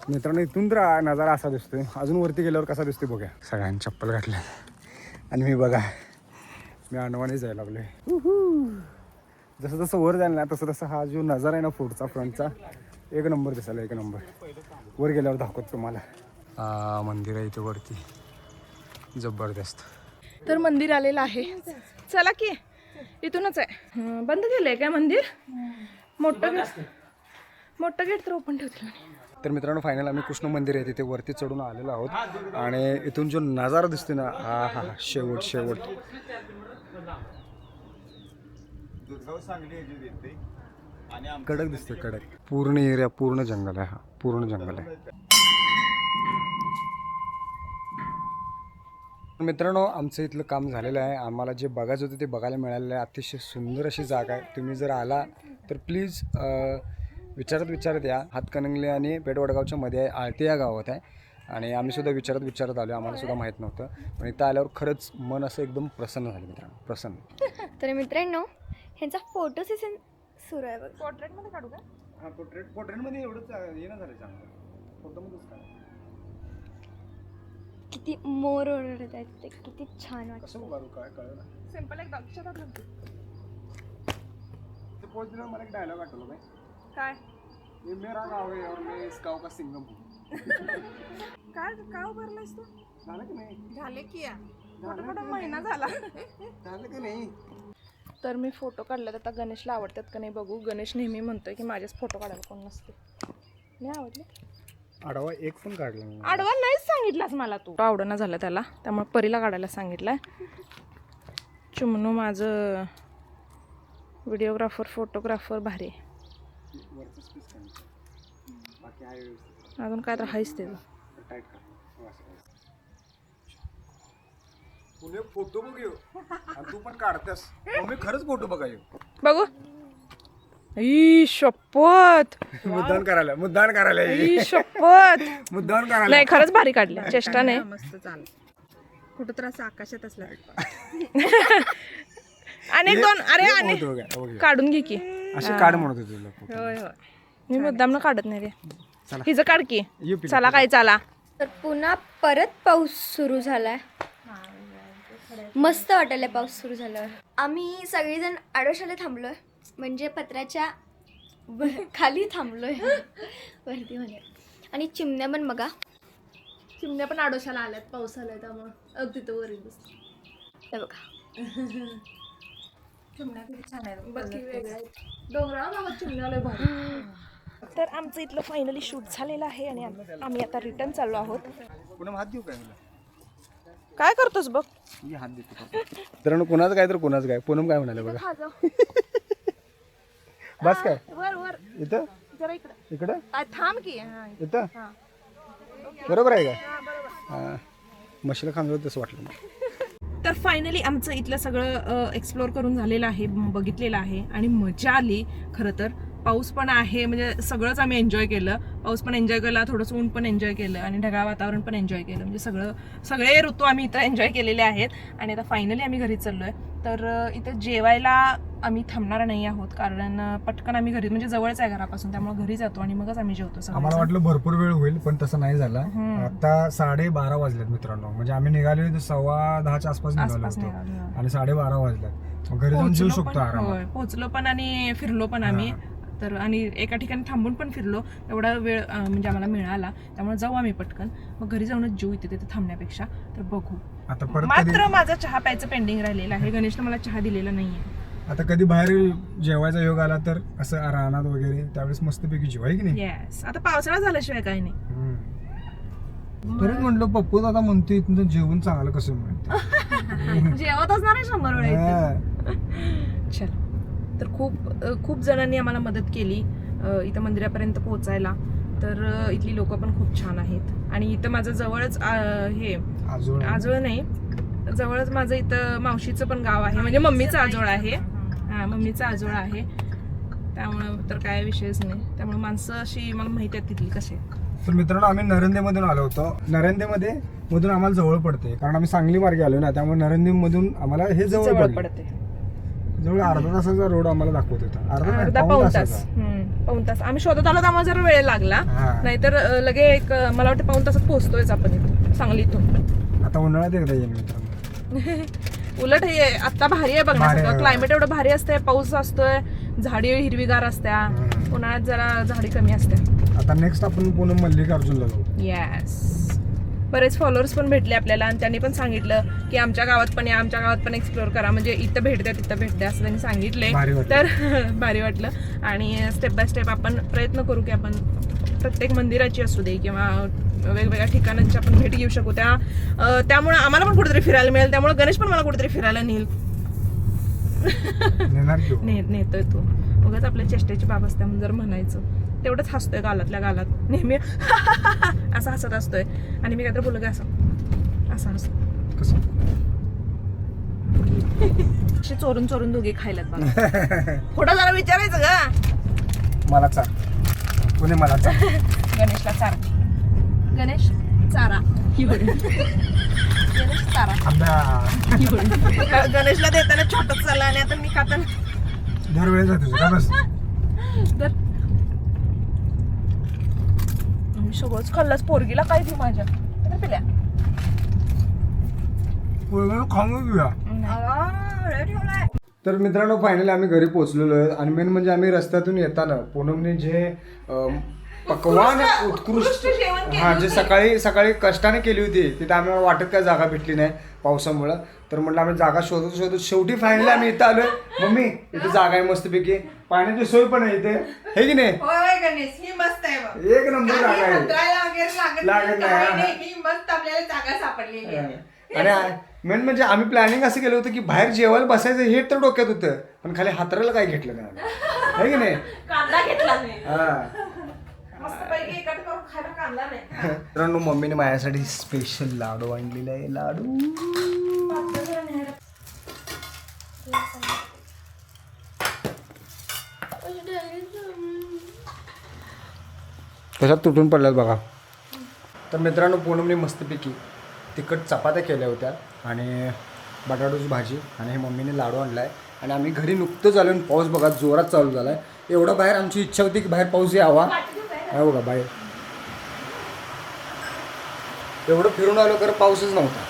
मित्रांनो इथून तर नजारा असा दिसतोय. अजून वरती गेल्यावर कसा दिसतोय बघा. सगळ्यांनी चप्पल घातल्या आणि मी बघा मी अनवाणी जायला लागलोय. जसं जसं वर जायला ना तसं तसं हा जो नजारा आहे ना पुढचा फ्रंटचा एक नंबर दिसायला, एक नंबर. वर गेल्यावर दाखवतो तुम्हाला. मंदिर आहे इथे वरती जबरदस्त. तर मंदिर आलेलं आहे. चला की इथूनच आहे. बंद केलंय काय मंदिर? मोठं गेट तर ओपन ठेवतील. तर मित्रांनो फायनल आम्ही कृष्ण मंदिर आहे तिथे वरती चढून आलेलो आहोत. आणि इथून जो नजारा दिसतोय ना हा हा शेवट. कडक दिसतोय कडक. पूर्ण एरिया पूर्ण जंगल आहे. हा पूर्ण जंगल आहे. मित्रांनो आमचं इथलं काम झालेलं आहे. आम्हाला जे बघायचं होतं ते बघायला मिळालेलं आहे. अतिशय सुंदर अशी जागा आहे. तुम्ही जर आला तर प्लीज विचारत या. हातकणंगले आणि पेठवडगावच्या मध्ये आहे. आळते या गावात आहे. आणि आम्ही सुद्धा विचारत आलो. आम्हाला सुद्धा माहीत नव्हतं. पण इथं आल्यावर खरंच मन असं एकदम प्रसन्न झालं मित्रांनो, प्रसन्न. तर मित्रांनो ह्यांचा फोटो सेशन सुरू आहे बघ. पोर्ट्रेटमध्ये काढू का? हा पोर्ट्रेटमध्ये एवढंच येणं झालं चांगलं. फोटोमध्येच काय किती मोर ओरडत आहेत ते, किती छान वाटतं. कसं उभारू काय कळलं ना. सिंपल एक दक्षता घालतो. ते पोस्ट दिल्यावर मला एक डायलॉग आठवलं काय. काय ये मेरा गाव है और मैं इस गाव का सिंगम हूँ. काय का उभारलायस तू? झालं की नाही? झाले की या फोटो महिना झाला. झालं की नाही? तर मी फोटो काढलेत. आता गणेशला आवडतात का नाही बघू. गणेश नेहमी म्हणतोय की माझेच फोटो काढायला कोण नसते. नाही आवडले? आडवा एक पण काढला नाही. आडवा नाहीच सांगितलास मला तू. आवडना झालं त्याला, त्यामुळे परीला काढायला सांगितलंय. चिमणू माझं व्हिडिओग्राफर फोटोग्राफर भारी आहे. अजून काय तर हायच ते. फोटो बघ तू पण काढतेस. मी खरंच फोटो बघा बघू. ई शपथ. मुद्दाम करायला ई शपथ. मुद्दाम करायला. नाही खरंच भारी काढले. चेष्टा नाही. मस्त चाल. कुठं तर असं आकाशात असलं. आणि दोन अरे काढून घे की. असे काढ म्हणत होते तुला. होय होय. मी मुद्दाम काढत नाही रे. हिचं काढ की. चला काय चला. तर पुन्हा परत पाऊस सुरू झालाय. मस्त वाटायला पाऊस सुरू झाल्यावर. आम्ही सगळेजण आडोशाला थांबलोय, म्हणजे पत्र्याच्या खाली थांबलोय वरती म्हणे. आणि चिमण्या पण बघा, चिमण्या पण आडोशाला आल्यात. पाऊस आलाय त्यामुळं तिथं वर बघा. चिमण्या किती छान आहेत. डोंगरावर चिमण्याला भारी. तर आमचं इथलं फायनली शूट झालेलं आहे आणि आम्ही आता रिटर्न चाललो आहोत. पुन्हा हात देऊ काय तुला? काय करतोस बघ. मी हात देतो. मित्रांनो कुणाचं काय तर कुणाचं काय. पूनम काय म्हणाले बघा. बस काय वर वर इथं जरा इकडं इकडं थांब की. इथं बरोबर आहे का? मशीला खांदलं तसं वाटलं. तर फायनली आमचं इथलं सगळं एक्सप्लोअर करून झालेलं आहे, बघितलेलं आहे आणि मजा आली. खरं तर पाऊस पण आहे, म्हणजे सगळंच आम्ही एन्जॉय केलं. पाऊस पण एन्जॉय केला, थोडंसं ऊन पण एन्जॉय केलं आणि ढगाळ वातावरण पण एन्जॉय केलं. म्हणजे सगळे ऋतू आम्ही इथं एन्जॉय केलेले आहेत. आणि आता फायनली आम्ही घरी चाललो आहे. तर इथं जेवायला आम्ही थांबणार नाही आहोत, कारण पटकन आम्ही घरी, म्हणजे जवळच आहे घरापासून, त्यामुळे घरी जातो आणि मगच आम्ही जेवतो. आम्हाला वाटलं भरपूर वेळ होईल, पण तसं नाही झाला. आता 12:30 वाजलेत मित्रांनो. म्हणजे आम्ही निघालो 10:15 आसपास निघालो होतो आणि 12:30 वाजल्यात. घरी जाऊन जेवू शकतो आरामात. पोहोचलो पण आणि फिरलो पण आम्ही. तर आणि एका ठिकाणी थांबून पण फिरलो. एवढा वेळ म्हणजे आम्हाला मिळाला, त्यामुळे जाऊ आम्ही पटकन. मग घरी जाऊनच जेवू तिथे थांबण्यापेक्षा. तर बघू. आता परत मात्र माझा चहा प्यायचं पेंडिंग राहिलेलं आहे. गणेशने मला चहा दिलेला नाहीये. आता कधी बाहेर जेवायचा योग आला तर असं रानात वगैरे त्यावेळेस मस्तपैकी जेव आहे की नाही. येस, आता पावसाळा झाल्याशिवाय काही नाही. तरीच म्हटलं पप्पू दादा म्हणतो इथून जेवण चांगलं कसं मिळतं. जेवत असणार आहे 100 वेळा इथं. चल, तर खूप जणांनी आम्हाला मदत केली इथं मंदिरापर्यंत पोहोचायला. तर इथली लोक पण खूप छान आहेत. आणि इथं माझं जवळच हे आजोळ नाही, जवळच माझं इथं मावशीचं पण गाव आहे, म्हणजे मम्मीचं आजोळ आहे. हा, मम्मीचं आजोळ आहे. त्यामुळं तर काय विषयच नाही. त्यामुळे माणसं अशी मला माहिती आहेत तिथली कशी. तर मित्रांनो आम्ही नरेंदेमधून आलो होतो. नरेंदेमध्ये मधून आम्हाला जवळ पडते कारण आम्ही सांगली मार्गे आलो ना, त्यामुळे नरेंदेमधून आम्हाला हे जवळ पडते. जवळ अर्धा तासाचा रोड आम्हाला दाखवत होता. अर्धा पाऊण तास आम्ही शोधत आलो, त्यामुळे जरा वेळ लागला. नाहीतर लगे एक मला वाटतं पाऊण तासात पोहोचतोयच आपण इथून सांगलीतून. आता उन्हाळ्यात एकदा येईल मित्रांनो. उलट हे आता भारी आहे बघण्यासारखं. क्लायमेट एवढं भारी असतंय, पाऊस असतोय, झाडी हिरवीगार असत्या. उन्हाळ्यात जरा झाडी कमी असते. आता नेक्स्ट आपण पुणे मल्लिकार्जुनला जाऊ. येस, बरेच फॉलोअर्स पण भेटले आपल्याला आणि त्यांनी पण सांगितलं की आमच्या गावात पण या, आमच्या गावात पण एक्सप्लोर करा, म्हणजे इथं भेटद्या तिथं भेटद्या असं त्यांनी सांगितलंय. तर भारी वाटलं. आणि स्टेप बाय स्टेप आपण प्रयत्न करू की आपण प्रत्येक मंदिराची असू दे किंवा वेगवेगळ्या ठिकाणांची आपण भेट घेऊ शकू. त्यामुळे आम्हाला पण कुठेतरी फिरायला मिळेल. त्यामुळे गणेश पण मला कुठेतरी फिरायला नेईल. नेतोय तू उगाच आपल्या चेष्टेची बाब असते म्हणून जर म्हणायचं. तेवढंच हसतोय गालातल्या गालात नेहमी असं हसत असतोय. आणि मी काहीतरी बोललो की असं हसतो. कसं अशी चोरून चोरून दोघे खायलात बघा. थोडं जरा विचारायचं का. मला चार पुणे मला चार. गणेशला चार. गणेश चारा. गणेश चारा. गणेशला देताना छोटच चालला आणि आता मी खाताना दरवेळेस जाते का बस. तर मी सगळंच खाल्लंच. पोरगीला काय देऊ माझ्या पिल्या. खाऊन घेऊया. तर मित्रांनो फायनली आम्ही घरी पोहोचलेलो आहे. आणि मेन म्हणजे आम्ही रस्त्यातून येताना पूनमने जे पकवान उत्कृष्ट जे सकाळी कष्टाने केली होती तिथे आम्हाला वाटत काय जागा भेटली नाही पावसामुळं. तर म्हटलं आम्ही जागा शोधत शेवटी फायनली आम्ही इथं आलोय. मम्मी इथे जागा आहे मस्तपैकी, पाण्याची सोय पण आहे इथे, हे की नाही. गणेश ही मस्त आहे, एक नंबर जागा आहे. लागत नाही. ही मस्त आपल्याला जागा सापडलेली आहे. आणि मेन म्हणजे आम्ही प्लॅनिंग असं केलं होतं की बाहेर जेवायला बसायचं हे तर डोक्यात होतं, पण खाली हातराला काय घेतलं नाही, आहे की नाही. कांदा घेतला नाही. हा मस्तपैकी एकट करून खायला कांदा नाही. मित्रांनो मम्मीने माझ्यासाठी स्पेशल लाडू आणलेला आहे. लाडू कशात तुटून पडल्यात बघा. तर मित्रांनो पूनमने मस्तपैकी तिखट चपात्या केल्या होत्या आणि बटाटोची भाजी आणि हे मम्मीने लाडू आणला आहे. आणि आम्ही घरी नुकतंच आलो आणि पाऊस बघा जोरात चालू झाला आहे. एवढा बाहेर आमची इच्छा होती की बाहेर पाऊस यावा. आहे बघा बाहेर एवढं फिरून आलो खरं पाऊसच नव्हता.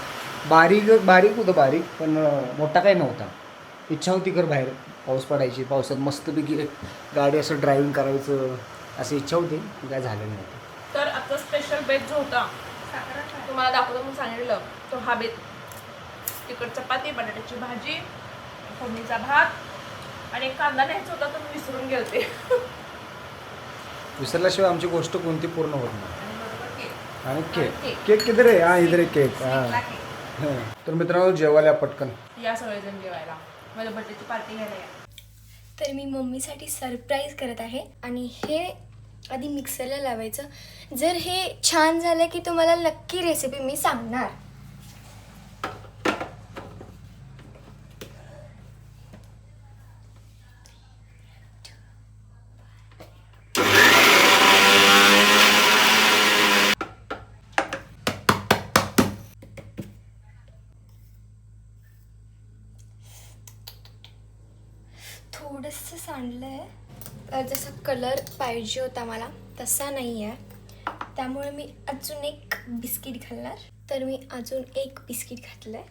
बारीक होतं बारीक, पण मोठा काही नव्हता. इच्छा होती खरं बाहेर पाऊस पडायची, पावसात मस्तपैकी गाडी असं ड्रायव्हिंग करायचं अशी इच्छा होती, काय झालं नाही. तर आता स्पेशल बेत जो होता तुम्हाला दाखवतो म्हणून सांगितलं, तो हा बेत. तिखट चपाती, बटाट्याची भाजी, फोडणीचा भात आणि कांदा न्यायचा होता तर मी विसरून गेलते. विसरल्याशिवाय आमची गोष्ट कोणती पूर्ण होत नाही. आणि केक किती रे. हा इधर केक. हा तर मित्रांनो जेवायला पटकन या सगळेजण जेवायला, माझ्या बर्थडेची पार्टी घ्यायला या. तर मी मम्मीसाठी सरप्राईज करत आहे. आणि हे आधी मिक्सरला लावायचं. जर हे छान झालं की तुम्हाला नक्की रेसिपी मी सांगणार. थोडंसं सांडलंय. जसा कलर पाहिजे होता मला तसा नाही आहे, त्यामुळे मी अजून एक बिस्किट घालणार. तर मी अजून एक बिस्किट घातलंय.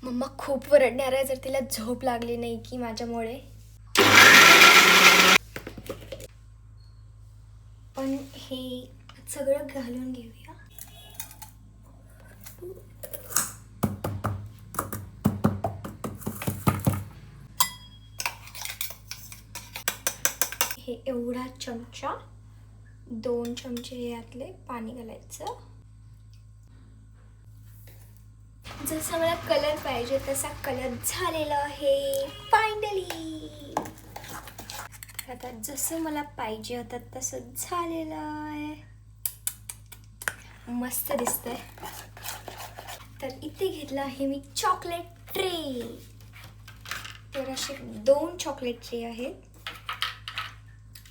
मम्मा खूप वरडणार आहे जर तिला झोप लागली नाही की माझ्यामुळे. पण हे सगळं घालून घेऊया. हे एवढा चमचा, 2 चमचे यातले पाणी घालायचं. जसा मला कलर पाहिजे तसा कलर झालेला आहे फायनली. आता जसं मला पाहिजे होतं तसं झालेलं आहे. मस्त दिसतंय. तर इथे घेतलं आहे मी चॉकलेट ट्रे. तर असे 2 चॉकलेट ट्रे आहेत.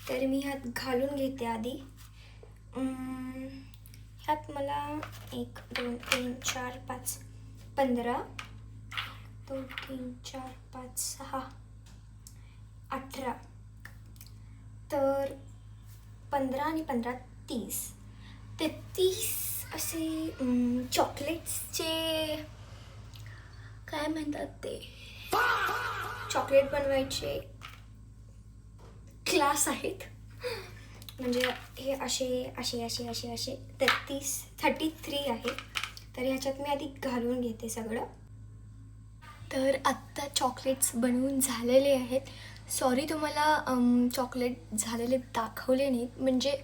तर मी ह्यात घालून घेते आधी. ह्यात मला 1 2 3 4 5 15 2 3 4 5 6 18. तर 15 आणि 15 30. 33 असे चॉकलेट्सचे काय म्हणतात ते, चॉकलेट बनवायचे क्लास आहेत. म्हणजे हे असे असे असे असे असे 33 आहे. तर ह्याच्यात मी आधी घालून घेते सगळं. तर आत्ता चॉकलेट्स बनवून झालेले आहेत. सॉरी तुम्हाला चॉकलेट झालेले दाखवले नाहीत, म्हणजे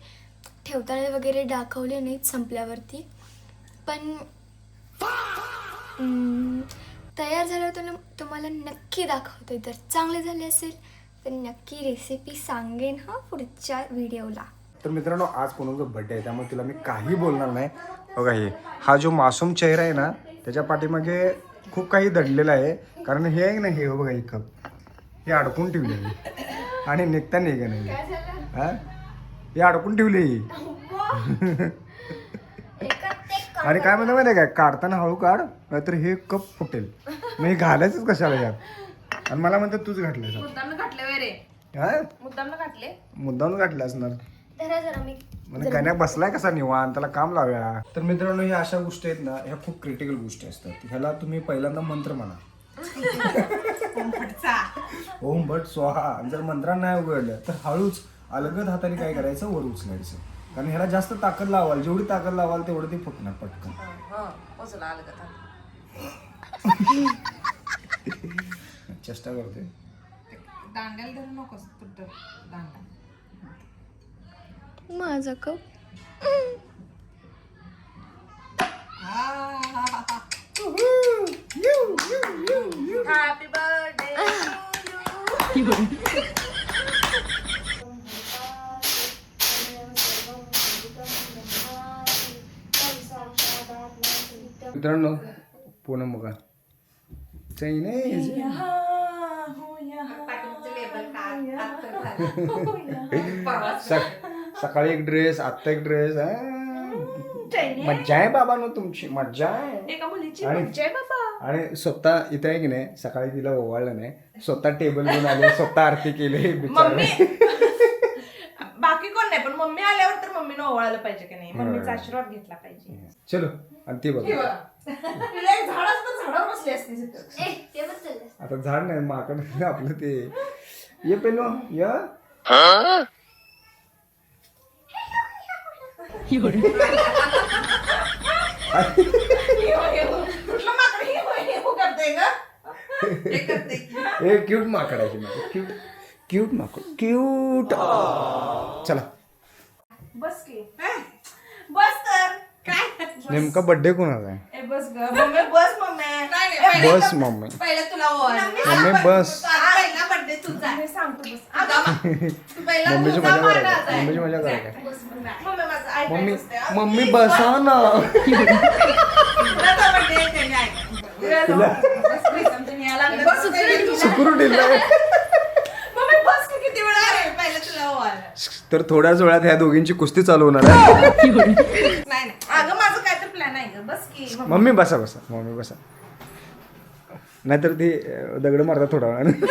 ठेवताना वगैरे दाखवले नाहीत संपल्यावरती. पण तयार झालं तर तुम्हाला नक्की दाखवते. जर चांगले झाले असेल तर नक्की रेसिपी सांगेन हा पुढच्या व्हिडिओला. तर मित्रांनो, आज कोणाचा बर्थडे आहे त्यामुळे तुला मी काही बोलणार नाही. बघा, हा जो मासूम चेहरा आहे ना, त्याच्या पाठीमागे खूप काही दडलेलं आहे. कारण हे आहे ना, हे बघा, ही कप हे अडकून ठेवले आणि निघता निघा नाही. हा, हे अडकून ठेवले. आणि काय म्हणतो माहिती आहे काय, काढताना हळू काढ, नाहीतर हे कप फुटेल. मग हे घालायचंच कशाला यात. आणि मला म्हणतात तूच घातलंय. मुद्दाम घातले वगैरे, हा, मुद्दाम घातले. मुद्दाम घातलं असणार. जरा मी म्हणजे गाण्यात बसलाय कसा निवांत, त्याला काम लावूया. तर मित्रांनो, ह्या अशा गोष्टी आहेत ना, ह्या खूप क्रिटिकल गोष्टी असतात. ह्याला तुम्ही पहिल्यांदा मंत्र म्हणा, ओम भट स्वाहा. आणि जर मंत्रांना नाही उघडलं तर हळूच अलगद हाताने काय करायचं, वर उचलायचं. कारण ह्याला जास्त ताकद लावाल, जेवढी ताकद लावाल तेवढं ते फुटणार पटकन. चेष्टा करते. दांड्याला धरू नकोस तुट दांडा. माझा कप हॅपी बर्थडे. मित्रांनो, पूनम बघा, चायनीज सकाळी एक ड्रेस, आत्ता एक ड्रेस. मज्जा आहे बाबा नो, तुमची मज्जा आहे. एका मुलीची मज्जा आहे बाबा. आणि स्वतः इथे आहे की नाही, सकाळी तिला ओवाळलं नाही, स्वतः टेबल घेऊन आले, स्वतः आरती केली. मम्मी बाकी कोण नाही, पण मम्मी आल्यावर तर मम्मीनं ओवाळलं पाहिजे की नाही, मम्मीचा आशीर्वाद घेतला पाहिजे. चलो. आणि ती बघा, तिला एक झाड असतं, झाडावर बसली असते. ते पण चाललं. आता झाड नाही, माकड आपलं ते. ये पेलो या कुठलं माकड हे करते ग? हे करते की. हे क्यूट माकड आहे. क्यूट क्यूट माकड, क्यूट. चला, बस की, बस तर काय. नेमका बर्थडे कोणाचा आहे? ए बस ग मम्मी, बस मम्मी. नाही, नाही, बस मम्मी, पहिलं तुला ओवाळलं. मम्मी बस. पहिला बर्थडे तुझा. मी सांगतो बस. तू पहिला मम्मीची तुझा मजा मानाचा करायचं, आहे. मम्मीची मजा करायचं. मम्मी माझं मम्मी, ऐकायचं असते. मम्मी बसा ना. तुझा birthday आहे, त्याने ऐकलं. बस, please, आमच्या न्यायला लागलं. बस, सुकून. सुकरू दिलाय. मम्मी बस की, किती वेळा अरे, पहिलं तुला ओवाळलं. तर थोड्याच वेळात ह्या दोघींची कुस्ती चालू होणार आहे. नाही नाही, अगं माझं काय तर प्लॅन आहे ग. बस की मम्मी बसा बसा, मम्मी बसा, नाहीतर ती दगड मारतात थोडा वेळानं.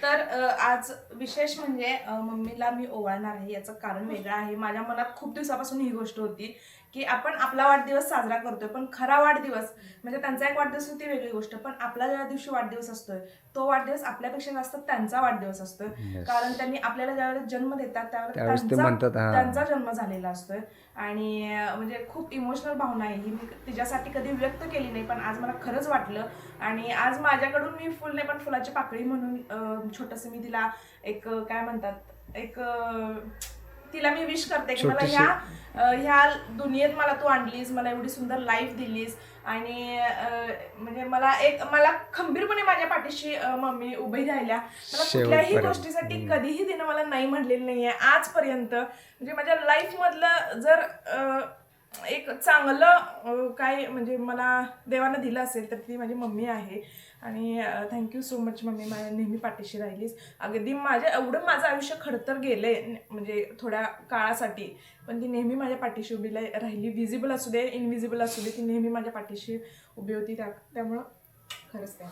तर आज विशेष म्हणजे मम्मीला मी ओवाळणार आहे. याचं कारण वेगळं आहे. माझ्या मनात खूप दिवसापासून ही गोष्ट होती की आपण आपला वाढदिवस साजरा करतोय, पण खरा वाढदिवस म्हणजे त्यांचा एक वाढदिवस ती वेगळी गोष्ट, पण आपला ज्या दिवशी वाढदिवस असतोय तो वाढदिवस आपल्यापेक्षा जास्त त्यांचा वाढदिवस असतोय. कारण त्यांनी आपल्याला ज्यावेळेस जन्म देतात त्यावेळेस ते म्हणतात, हा. त्यांचा जन्म झालेला असतोय. आणि म्हणजे खूप इमोशनल भावना आहे ही, मी तिच्यासाठी कधी व्यक्त केली नाही, पण आज मला खरंच वाटलं. आणि आज माझ्याकडून मी फुल नाही पण फुलाची पाकळी म्हणून छोटंसं मी तिला एक काय म्हणतात एक तिला मी विश करते की मला ह्या दुनियेत मला तू आणलीस, मला एवढी सुंदर लाईफ दिलीस. आणि म्हणजे मला खंबीरपणे माझ्या पाठीशी मम्मी उभी राहिल्या. मला कुठल्याही गोष्टीसाठी कधीही तिनं मला नाही म्हणलेली नाहीये आजपर्यंत. म्हणजे माझ्या लाईफ मधलं जर एक चांगलं काय म्हणजे मला देवानं दिलं असेल तर ती माझी मम्मी आहे. आणि थँक्यू सो मच मम्मी, माझ्या नेहमी पाठीशी राहिलीस. अगदी माझं आयुष्य खडतर गेले म्हणजे थोड्या काळासाठी, पण ती नेहमी माझ्या पाठीशी उभी राहिली. विजिबल असू दे इनविजिबल असू दे, ती नेहमी माझ्या पाठीशी उभी होती. त्यामुळं खरंच काय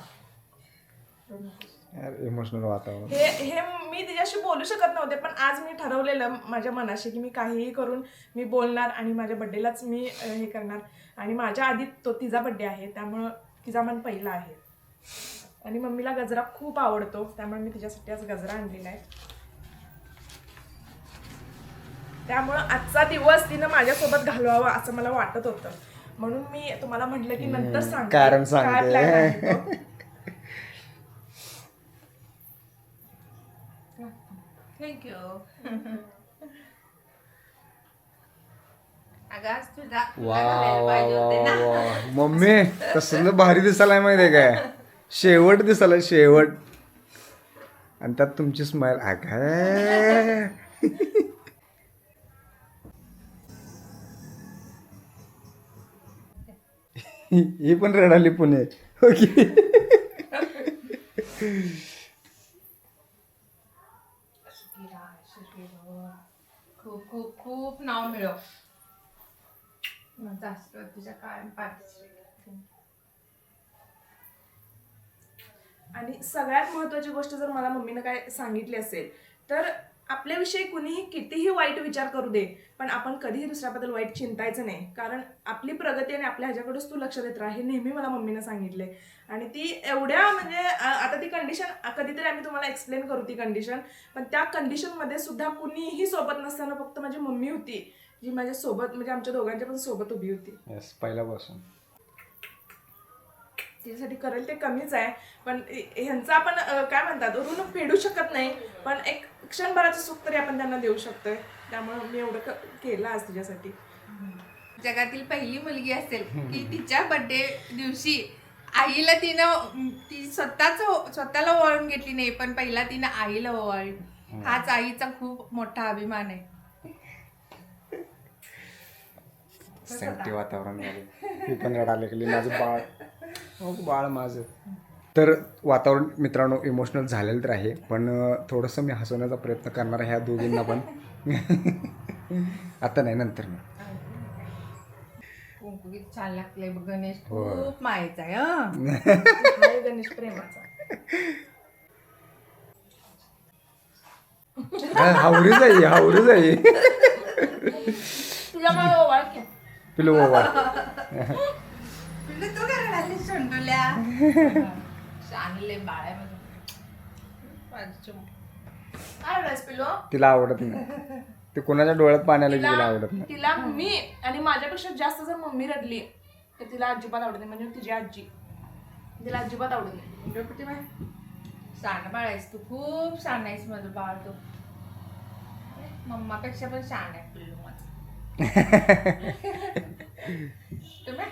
इमोशनल वातावरण. हे मी तिच्याशी बोलू शकत नव्हते, पण आज मी ठरवलेलं माझ्या मनाशी की मी काहीही करून मी बोलणार आणि माझ्या बड्डेलाच मी हे करणार. आणि माझ्या आधी तिचा बड्डे आहे, त्यामुळं तिचा मन पहिला आहे. आणि मम्मीला गजरा खूप आवडतो, त्यामुळे मी तिच्यासाठी आज गजरा आणलेला आहे. त्यामुळं आजचा दिवस तिनं माझ्यासोबत घालवावा असं मला वाटत होतं, म्हणून मी तुम्हाला म्हटलं की नंतर सांगते कारण काय सांगते. plan आहे तो. थँक्यू. अगं आज तुझा घालायला पाहिजे होते ना. मम्मी कसलं भारी दिसायला माहितीये काय, शेवट दिसायला शेवट. आणि त्यात तुमची स्माइल. ही पण रडाली पुणे. ओके. खूप खूप खूप नाव मिळव. माझा आशीर्वाद तुझ्या कायम पाठीशी. आणि सगळ्यात महत्त्वाची गोष्ट जर मला मम्मीनं काय सांगितली असेल तर आपल्याविषयी कुणीही कितीही वाईट विचार करू दे, पण आपण कधीही दुसऱ्याबद्दल वाईट चिंतायचं नाही. कारण आपली प्रगती आणि आपल्या ह्याच्याकडेच तू लक्ष देत राहा, हे नेहमी मला मम्मीनं सांगितले. आणि ती एवढ्या म्हणजे आता ती कंडिशन कधीतरी आम्ही तुम्हाला एक्सप्लेन करू ती कंडिशन, पण त्या कंडिशनमध्ये सुद्धा कुणीही सोबत नसताना फक्त माझी मम्मी होती जी माझ्या सोबत म्हणजे आमच्या दोघांच्या पण सोबत उभी होती. येस, पहिल्यापासून. तिच्यासाठी करेल ते कमीच आहे, पण ह्यांचं आपण काय म्हणतात ऋण फेडू शकत नाही, पण एक क्षणभराचं सुख तरी आपण त्यांना देऊ शकतोय. त्यामुळे मी एवढं केलं आज तुझ्यासाठी. जगातील पहिली मुलगी असेल की तिच्या बर्थडे दिवशी आईला ती स्वतःला ओवाळून घेतली नाही, पण पहिला तिनं आईला ओवाळली. हाच आईचा खूप मोठा अभिमान आहे. सेंटी वातावरण झालं. मी पण रडायला लागली. माझं बाळ, हो बाळ माझं. तर वातावरण मित्रांनो इमोशनल झालेलं तर आहे, पण थोडंसं मी हसवण्याचा प्रयत्न करणार आहे ह्या दोघींना पण. आता नाही, नंतर मी. कुंकू किती छान लागले बघ. गणेश हो. खूप मायेचा आहे. गणेश प्रेमाचा. हावरी जाई तुझ्यामुळे ओवाळ की. पिलो बाबा. तू करायला शंडुल्या शानले बाळ्या काय रस पिलो. तिला आवडत नाही ते, कोणाच्या डोळ्यात पाण्याला तिला आवडत नाही. तिला मी आणि माझ्यापेक्षा जास्त जर मम्मी रडली तर तिला अजिबात आवडत नाही. म्हणजे तिची आजी तिला अजिबात आवडत नाही. शान बाळ आहेस तू, खूप शान आहेस माझं बाळ. तू मम्मापेक्षा पण शान आहे पिल्लू माझं. तुम्ही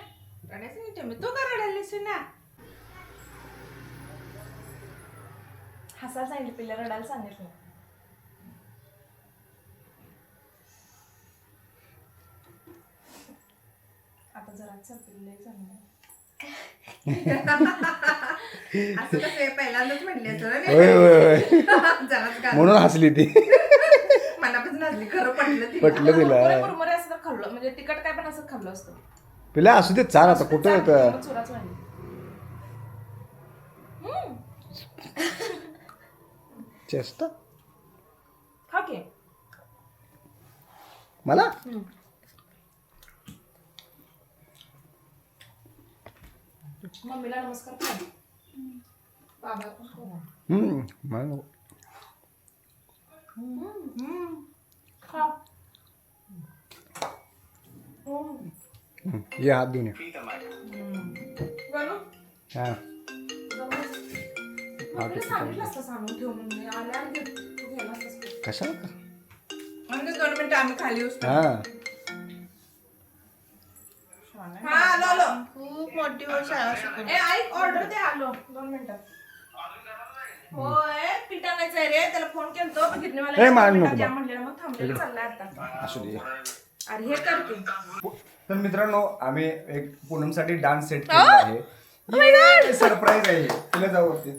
रडायचं नाही, तुम्ही तू का रडायलीस ना. हसायला सांगितलं, पिल्ला रडायला सांगितलं. आता जरा पिल्ले चांगलं. असं कसं पहिल्यांदाच म्हणले होय जरा म्हणून हसली ती. मनापासून हसली. खरं पटलं पटलं तिला. मुरमुरे असं तर खाल्लं म्हणजे तिखट काय पण असं खाल्लं असतं. पिला असू दे, चाल आता कुठं होतं. चुराच वाढली. चेस्ट खा की. मला मम्मीला नमस्कार कर. बाबा पण कर. मला नको. खा. ये हात धुवून ये. गणू, हा मम्मीला सांगितलं असतं सांगून ठेव म्हणून. आल्यावर घे. तू घ्यायला असतंस. कशाला म्हणजे 2 मिनिटं आम्ही खाली असतो. हा हा आलो खूप मोठी गोष्ट आहे. ए ऐक, ऑर्डर दे. आलो 2 मिनिटात. होय पीठ आणायचं आहे रे. त्याला फोन केलतो पण किडनीवाला ए, मान नको बा. म्हणलेलं मग थांबलेलं चाललंय आता. असू दे. अरे हे करते. तर मित्रांनो आम्ही एक पूनमसाठी डान्स सेट केलेला आहे. सरप्राईज आहे तिला जाऊ वरती.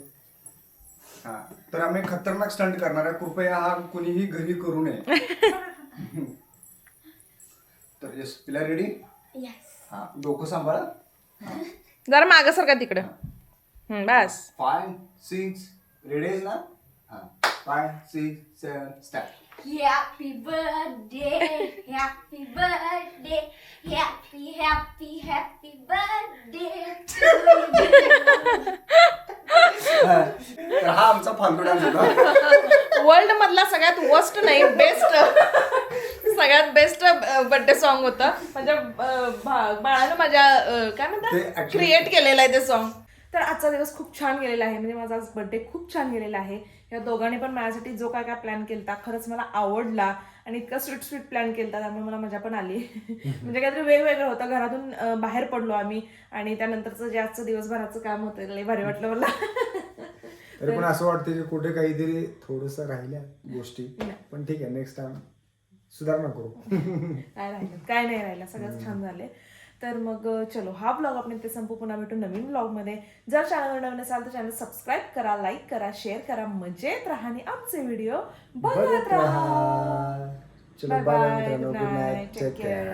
हा तर आम्ही खतरनाक स्टंट करणार आहे. कृपया हा कुणीही घरी करू नये. तर यस तिला रेडी. हा डोकं सांभाळा. जरा मागासारखा तिकडं. बस. 5 6 रेडी आहेस ना. हा 5 6 7 start. Happy birthday, happy birthday, happy birthday to you. तर हा आमचा फालतू डान्स होता. वर्ल्ड मधला सगळ्यात वर्स्ट नाही बेस्ट सगळ्यात बेस्ट बर्थडे सॉन्ग होतं. माझ्या बाळानं माझ्या काय ते म्हणतात actually- क्रिएट केलेलं आहे ते सॉन्ग. तर आजचा दिवस खूप छान गेलेला आहे. म्हणजे माझा आज बर्थडे खूप छान गेलेला आहे. या दोघांनी पण माझ्यासाठी जो काय काय प्लॅन केला खरंच मला आवडला आणि इतका स्वीट प्लॅन केला त्यामुळे मला मजा पण आली. म्हणजे काहीतरी वेगवेगळं होतं. घरातून बाहेर पडलो आम्ही आणि त्यानंतरचं जे आजचं दिवसभराचं काम होतं लई भारी वाटलं मला. तरी पण असं वाटतं की कुठे काहीतरी थोडंसं राहिल्या गोष्टी, पण ठीक आहे नेक्स्ट टाइम सुधारणा करू. काय नाही राहिलं, सगळंच छान झाले. तर मग चलो हा ब्लॉग आपण इथे संपू. पुन्हा भेटू नवीन ब्लॉगमध्ये. जर चॅनलवर नवीन असाल तर चॅनल सबस्क्राईब करा, लाईक करा, शेअर करा, मजेत राहा आणि आमचे व्हिडिओ बघत राहा. चलो बाय मित्रांनो, गुड नाईट, टेक केअर.